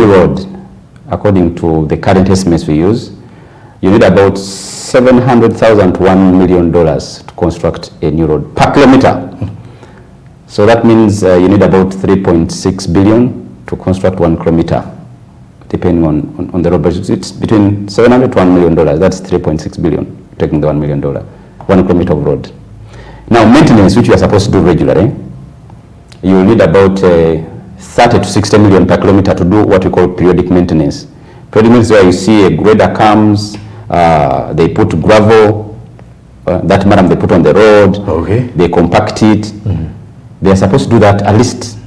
road, according to the current estimates we use, you need about $700,000 to $1 million to construct a new road per kilometer. So that means you need about 3.6 billion to construct 1 kilometer, depending on the road. But it's between 700 to $1 million. That's 3.6 billion, taking the $1 million, 1 kilometer of road. Now, maintenance, which you are supposed to do regularly, you will need about 30 to 60 million per kilometer to do what we call periodic maintenance. Periodic maintenance is where you see a grader comes, they put gravel, that madam they put on the road, okay. They compact it. Mm-hmm. They are supposed to do that at least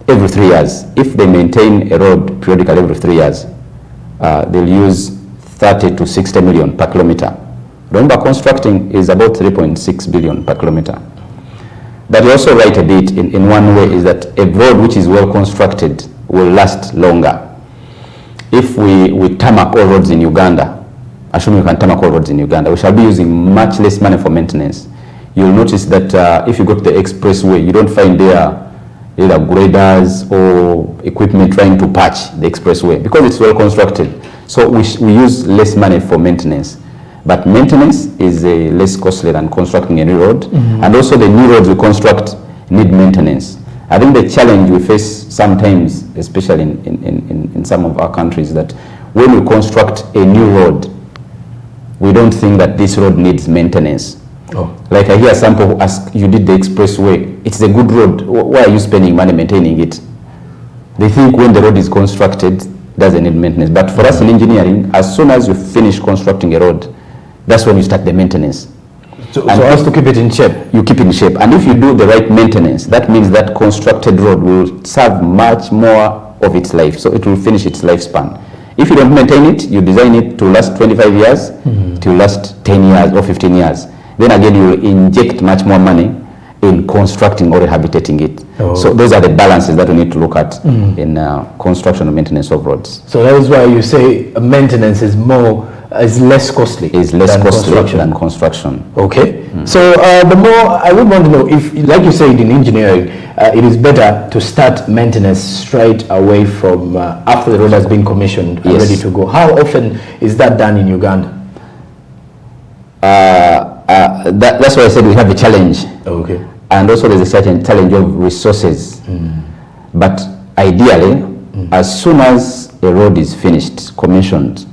every 3 years. If they maintain a road periodically every 3 years, they'll use 30 to 60 million per kilometer. Remember, constructing is about 3.6 billion per kilometer. But you also right a bit in one way is that a road which is well constructed will last longer. If we tarmac all roads in Uganda, assuming we can tarmac all roads in Uganda, we shall be using much less money for maintenance. You'll notice that if you go to the expressway, you don't find there either graders or equipment trying to patch the expressway because it's well constructed. So we use less money for maintenance. But maintenance is less costly than constructing a new road. Mm-hmm. And also the new roads we construct need maintenance. I think the challenge we face sometimes, especially in some of our countries, that when we construct a new road, we don't think that this road needs maintenance. Oh. Like I hear some people ask, you did the expressway, it's a good road, why are you spending money maintaining it? They think when the road is constructed, doesn't need maintenance. But for us in engineering, as soon as you finish constructing a road, that's when you start the maintenance. So as to keep it in shape? You keep it in shape. And if you do the right maintenance, that means that constructed road will serve much more of its life. So it will finish its lifespan. If you don't maintain it, you design it to last 25 years, to last 10 years or 15 years. Then again, you will inject much more money in constructing or rehabilitating it. Oh. So those are the balances that we need to look at in construction and maintenance of roads. So that is why you say maintenance is less costly. Is less costly than construction. Okay. So the more I would want to know, if, like you said in engineering, it is better to start maintenance straight away from after the road has been commissioned and ready to go. How often is that done in Uganda? That's why I said we have a challenge. Okay. And also there's a certain challenge of resources. But ideally, as soon as a road is finished, commissioned,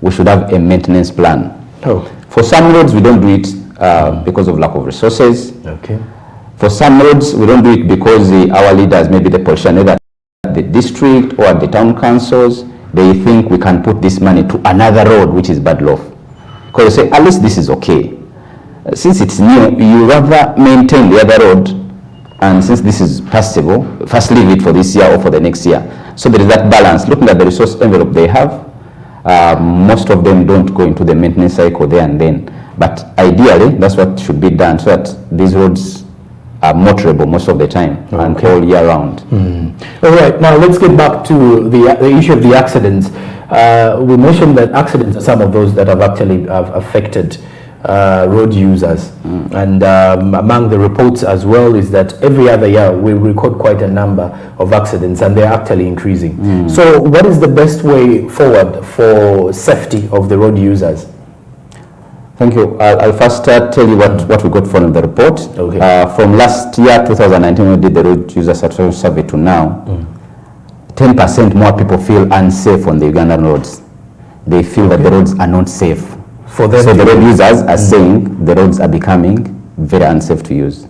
we should have a maintenance plan. Oh. For some roads, we don't do it because of lack of resources. Okay. For some roads, we don't do it because our leaders, maybe the politician, either at the district or at the town councils, they think we can put this money to another road which is bad off. Because they say, at least this is okay. Since it's new, you rather maintain the other road, and since this is passable, first leave it for this year or for the next year. So there is that balance. Looking at the resource envelope they have, most of them don't go into the maintenance cycle there and then. But ideally, that's what should be done so that these roads are motorable most of the time and all year round. All right, now let's get back to the issue of the accidents. We mentioned that accidents are some of those that have actually affected road users, and among the reports as well is that every other year we record quite a number of accidents and they're actually increasing. So what is the best way forward for safety of the road users? Thank you. I'll first tell you what we got from the report. Okay. From last year, 2019, when we did the road user satisfaction survey to now, 10% more people feel unsafe on the Ugandan roads. They feel that the roads are not safe. So the road users are saying the roads are becoming very unsafe to use.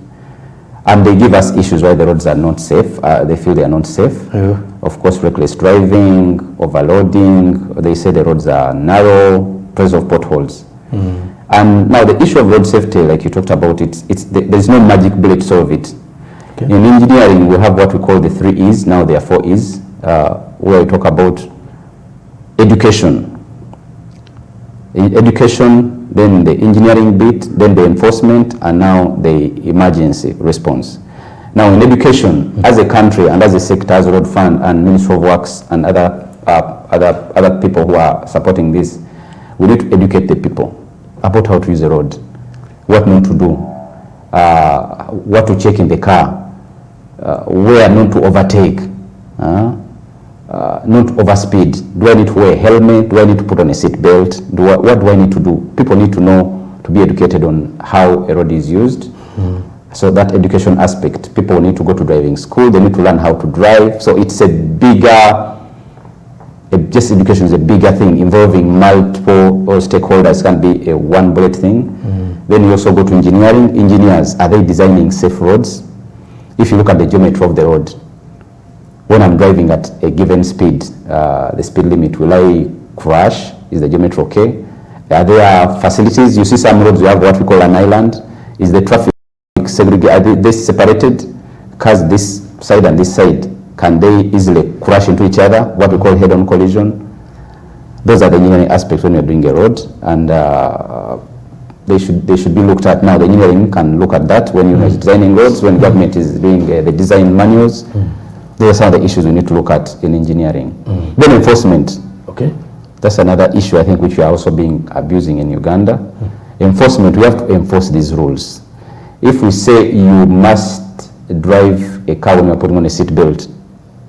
And they give us issues why the roads are not safe. They feel they are not safe. Of course, reckless driving, overloading. They say the roads are narrow, presence of potholes. And now the issue of road safety, like you talked about, there's no magic bullet to solve it. Okay. In engineering, we have what we call the 3 E's. Now there are 4 E's, where we talk about education. In education, then the engineering bit, then the enforcement, and now the emergency response. Now in education, as a country and as a sector, as Road Fund and Ministry of Works and other people who are supporting this, we need to educate the people about how to use the road, what not to do, what to check in the car, where not to overtake, not overspeed. Do I need to wear a helmet? Do I need to put on a seat belt? What do I need to do? People need to know, to be educated on how a road is used. So that education aspect, people need to go to driving school, they need to learn how to drive. So it's a bigger, just education is a bigger thing involving multiple stakeholders, can't be a one bullet thing. Then you also go to engineering. Engineers, are they designing safe roads? If you look at the geometry of the road, when I'm driving at a given speed, the speed limit, will I crash? Is the geometry okay? Are there facilities? You see some roads, we have what we call an island. Is the traffic segregated? Are they separated? Cars this side and this side, can they easily crash into each other? What we call head-on collision. Those are the engineering aspects when you're doing a road, and they should be looked at now. The engineering can look at that when you're designing roads, when government is doing the design manuals. Those are some of the issues we need to look at in engineering. Then enforcement. Okay. That's another issue I think which we are also being abusing in Uganda. Enforcement, we have to enforce these rules. If we say you must drive a car when you're putting on a seat belt,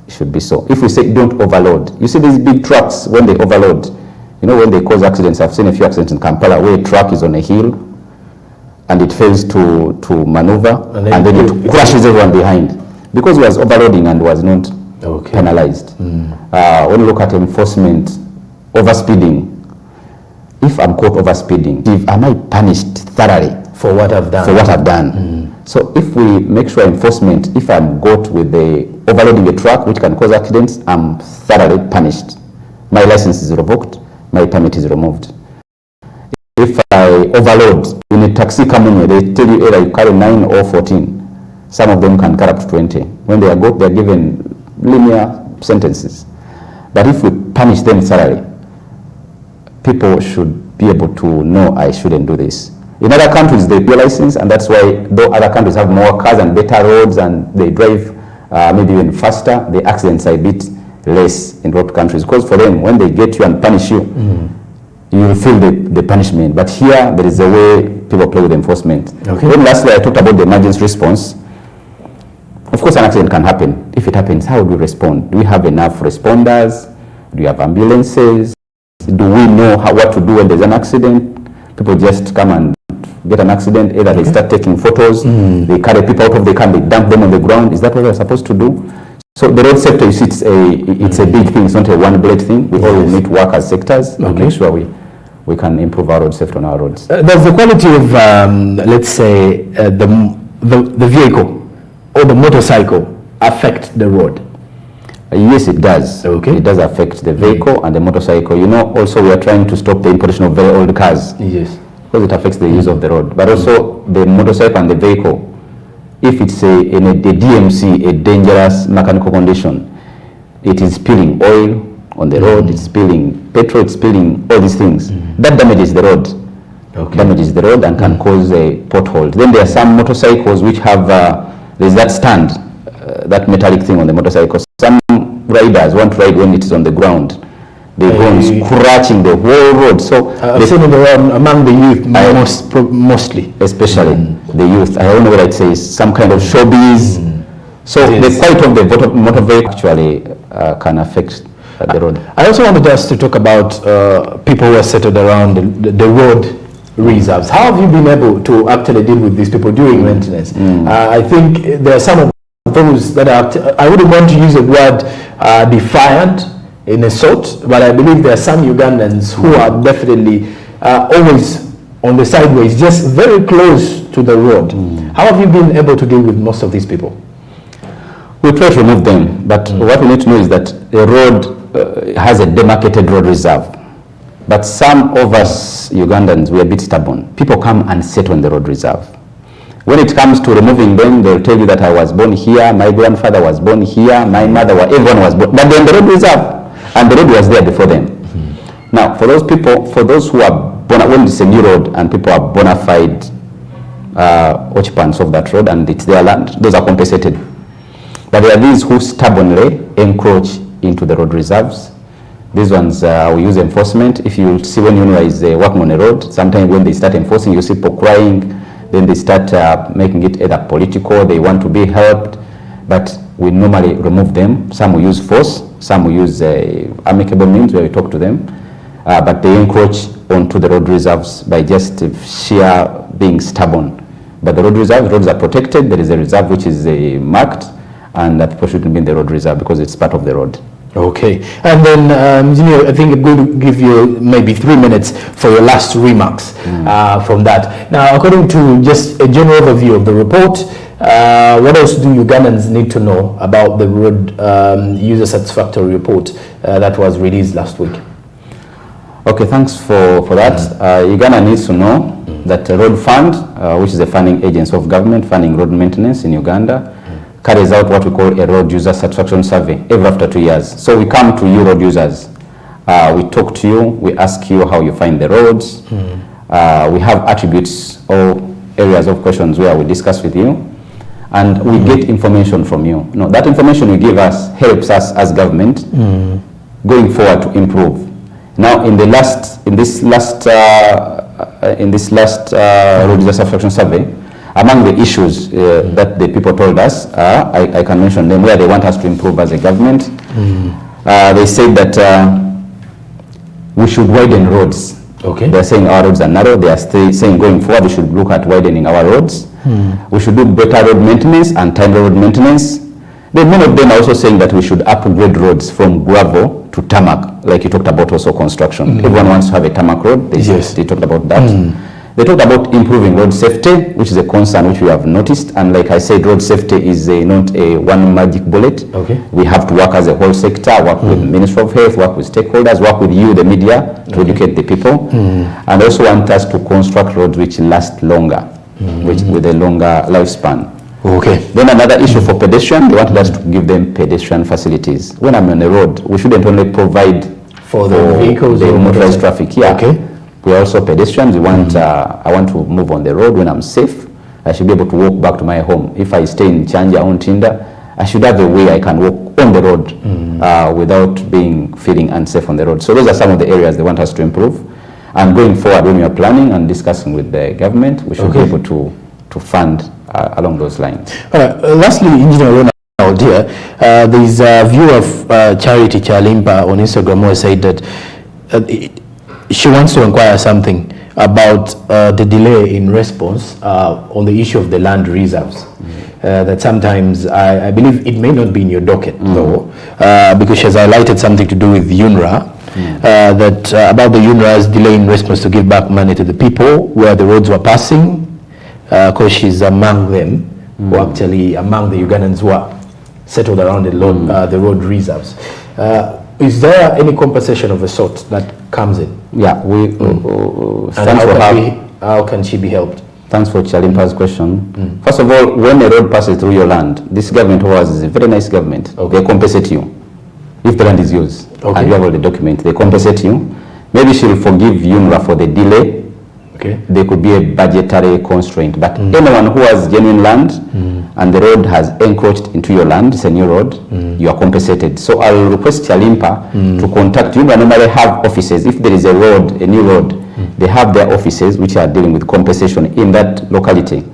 it should be so. If we say don't overload, you see these big trucks when they overload, you know, when they cause accidents. I've seen a few accidents in Kampala where a truck is on a hill and it fails to maneuver, and then it crashes everyone behind because it was overloading and was not penalized. When you look at enforcement, overspeeding, if I'm caught overspeeding, am I punished thoroughly for what I've done? For what I've done. So if we make sure enforcement, if I'm caught with the overloading a truck which can cause accidents, I'm thoroughly punished. My license is revoked, my permit is removed. If I overload in a taxi company, they tell you either you carry 9 or 14. Some of them can carry up to 20. When they are caught, they are given linear sentences. But if we punish them thoroughly, people should be able to know I shouldn't do this. In other countries, they pay license, and that's why though other countries have more cars and better roads and they drive maybe even faster, the accidents are a bit less in developed countries. Because for them, when they get you and punish you, you will feel the punishment. But here, there is a way people play with enforcement. Then lastly, I talked about the emergency response. Of course, an accident can happen. If it happens, how do we respond? Do we have enough responders? Do we have ambulances? Do we know what to do when there's an accident? People just come and get an accident. Either they start taking photos, they carry people out of the car, they dump them on the ground. Is that what we're supposed to do? So the road sector, you see, it's a big thing. It's not a one-bullet thing. We all need to work as sectors to make sure we can improve our road safety on our roads. Does the quality of, let's say, the vehicle or the motorcycle affect the road? Yes, it does. It does affect the vehicle and the motorcycle. You know, also we are trying to stop the importation of very old cars. Yes. Because it affects the use of the road. But also the motorcycle and the vehicle, if it's in a DMC, a dangerous mechanical condition, it is spilling oil on the road, it's spilling petrol, it's spilling all these things. That damages the road. Damages the road and can cause a pothole. Then there are some motorcycles which have, there's that stand, that metallic thing on the motorcycle. Some riders want to ride when it is on the ground. They go on scratching the whole road. So I've seen it around among the youth, mostly. Especially the youth. I don't know whether it says some kind of showbiz. So the quality of the motor vehicle actually can affect the road. I also wanted us to talk about people who are settled around the road reserves. How have you been able to actually deal with these people during maintenance? I think there are some of those that are, I wouldn't want to use the word defiant in a sort, but I believe there are some Ugandans who are definitely always on the sideways, just very close to the road. How have you been able to deal with most of these people? We try to remove them, but what we need to know is that the road has a demarcated road reserve. But some of us Ugandans, we are a bit stubborn. People come and sit on the road reserve. When it comes to removing them, they'll tell you that I was born here, my grandfather was born here, my mother, everyone was born. But they're on the road reserve, and the road was there before them. Now, for those people, for those who are when it's a new road and people are bona fide occupants of that road and it's their land, those are compensated. But there are these who stubbornly encroach into the road reserves. These ones we use enforcement. If you see when UNIWA is working on a road, sometimes when they start enforcing, you see people crying, then they start making it either political, they want to be helped, but we normally remove them. Some we use force, Some will use amicable means where we talk to them, but they encroach onto the road reserves by just sheer being stubborn. But the roads are protected. There is a reserve which is marked, and that people shouldn't be in the road reserve because it's part of the road. Okay, and then Engineer, I think I'm going to give you maybe 3 minutes for your last remarks from that. Now, according to just a general overview of the report, what else do Ugandans need to know about the road user satisfactory report that was released last week? Okay, thanks for that. Uganda needs to know that the Road Fund, which is a funding agency of government funding road maintenance in Uganda, carries out what we call a road user satisfaction survey every after 2 years. So we come to you road users, we talk to you, we ask you how you find the roads. We have attributes or areas of questions where we discuss with you, and we get information from you. No, that information you give us helps us as government going forward to improve. Now, in this last road user satisfaction survey, among the issues that the people told us, I can mention them where they want us to improve as a government. They said that we should widen roads. Okay. They're saying our roads are narrow. They are saying going forward we should look at widening our roads. We should do better road maintenance and timely road maintenance. Then many of them are also saying that we should upgrade roads from gravel to tarmac, like you talked about also construction. Everyone wants to have a tarmac road. They talked about that. They talked about improving road safety, which is a concern which we have noticed. And like I said, road safety is not a one magic bullet. Okay. We have to work as a whole sector, work with the Ministry of Health, work with stakeholders, work with you, the media, to educate the people. And also want us to construct roads which last longer, which with a longer lifespan. Okay. Then another issue for pedestrians, they wanted us to give them pedestrian facilities. When I'm on the road, we shouldn't only provide For the vehicles the or motorized traffic. Yeah. Okay. We are also pedestrians. We want, I want to move on the road when I'm safe. I should be able to walk back to my home. If I stay in Chanja or Tinda, I should have a way I can walk on the road without feeling unsafe on the road. So those are some of the areas they want us to improve. And going forward, when we are planning and discussing with the government, we should be able to fund along those lines. Lastly, Engineer Ronald here, there's a view of Charity Chalimpa on Instagram who said that she wants to inquire something about the delay in response on the issue of the land reserves. That sometimes, I believe it may not be in your docket though, because she has highlighted something to do with UNRA, that about the UNRA's delay in response to give back money to the people where the roads were passing, because she's among them, who actually among the Ugandans who are settled around the road reserves. Is there any compensation of a sort that comes in? Yeah, How can she be helped? Thanks for Chalimpa's question. First of all, when a road passes through your land, this government is a very nice government. They compensate you if the land is yours and you have all the documents. They compensate you. Maybe she will forgive UNRA for the delay. There could be a budgetary constraint, but anyone who has genuine land and the road has encroached into your land, it's a new road, you are compensated. So I'll request Chalimpa to contact you. Normally have offices. If there is a road, a new road, they have their offices which are dealing with compensation in that locality.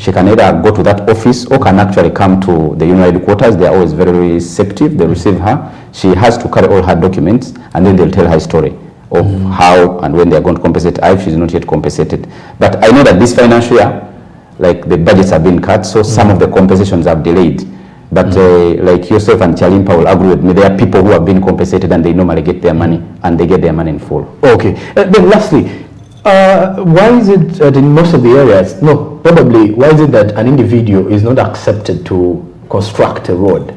She can either go to that office or can actually come to the UNRA headquarters. They are always very receptive. They receive her. She has to carry all her documents and then they'll tell her story of how and when they are going to compensate her if she's not yet compensated. But I know that this financial year, like the budgets have been cut, so some of the compensations have delayed. But like yourself and Chalimpa will agree with me, there are people who have been compensated and they normally get their money and they get their money in full. Then lastly, why is it that in most of the areas, why is it that an individual is not accepted to construct a road?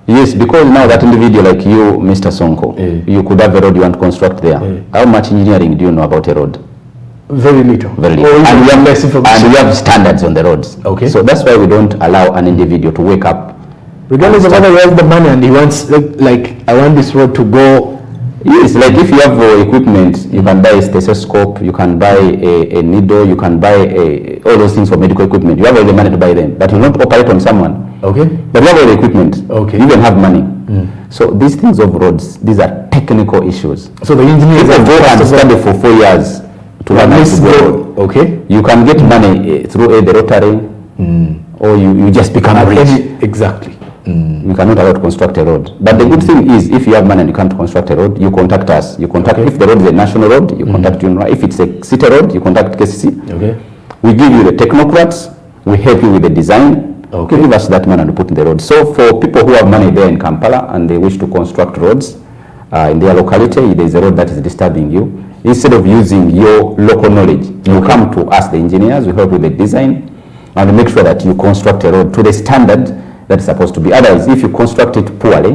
Yes, because now that individual like you, Mr. Sonko, you could have a road you want to construct there. How much engineering do you know about a road? Very little. Very little. And we have standards on the roads. So that's why we don't allow an individual to wake up. Regardless of whether he has the money and he wants, like I want this road to go. Yes, like if you have equipment, you can buy a stethoscope, you can buy a needle, you can buy all those things for medical equipment. You have all the money to buy them, but you will not operate on someone. But you have all the equipment. You even have money. So these things of roads, these are technical issues. So the engineers go and study for 4 years to learn how to go road. You can get money through the Rotary, or you just become rich. Exactly. We cannot allow to construct a road. But the good thing is, if you have money and you can't construct a road, you contact us. You contact, if the road is a national road, you contact UNRWA. If it's a city road, you contact KCC. Okay. We give you the technocrats. We help you with the design. Okay. Give us that money and put in the road. So for people who have money there in Kampala and they wish to construct roads in their locality, there is a road that is disturbing you. Instead of using your local knowledge, you come to us, the engineers. We help with the design and make sure that you construct a road to the standard that is supposed to be. Otherwise, if you construct it poorly,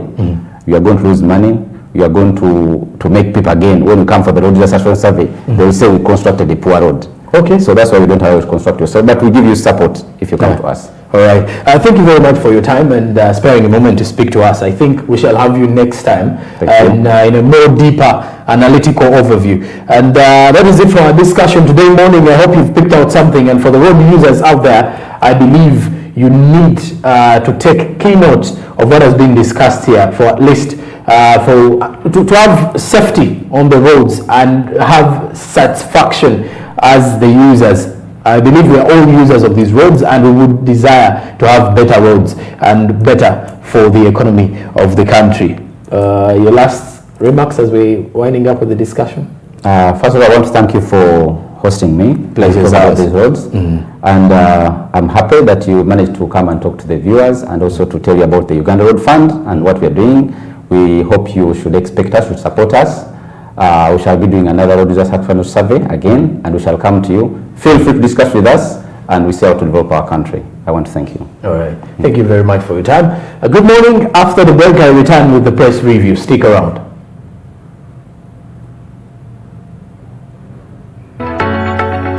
you are going to lose money. You are going to make people again, when you come for the road disaster survey, they will say we constructed a poor road. Okay. So that's why we don't allow you to construct yourself, but we give you support if you come to us. All right. Thank you very much for your time and sparing a moment to speak to us. I think we shall have you next time in a more deeper analytical overview. And that is it for our discussion today morning. I hope you've picked out something. And for the road users out there, I believe you need to take keynote of what has been discussed here, for at least to have safety on the roads and have satisfaction as the users. I believe we are all users of these roads, and we would desire to have better roads and better for the economy of the country. Your last remarks as we're winding up with the discussion? First of all, I want to thank you for hosting me. Pleasure about these roads. And I'm happy that you managed to come and talk to the viewers and also to tell you about the Uganda Road Fund and what we are doing. We hope you should expect us, should support us. We shall be doing another road disaster survey again, and we shall come to you. Feel free to discuss with us, and we see how to develop our country. I want to thank you. All right. Thank you very much for your time. Good morning. After the break, I return with the press review. Stick around.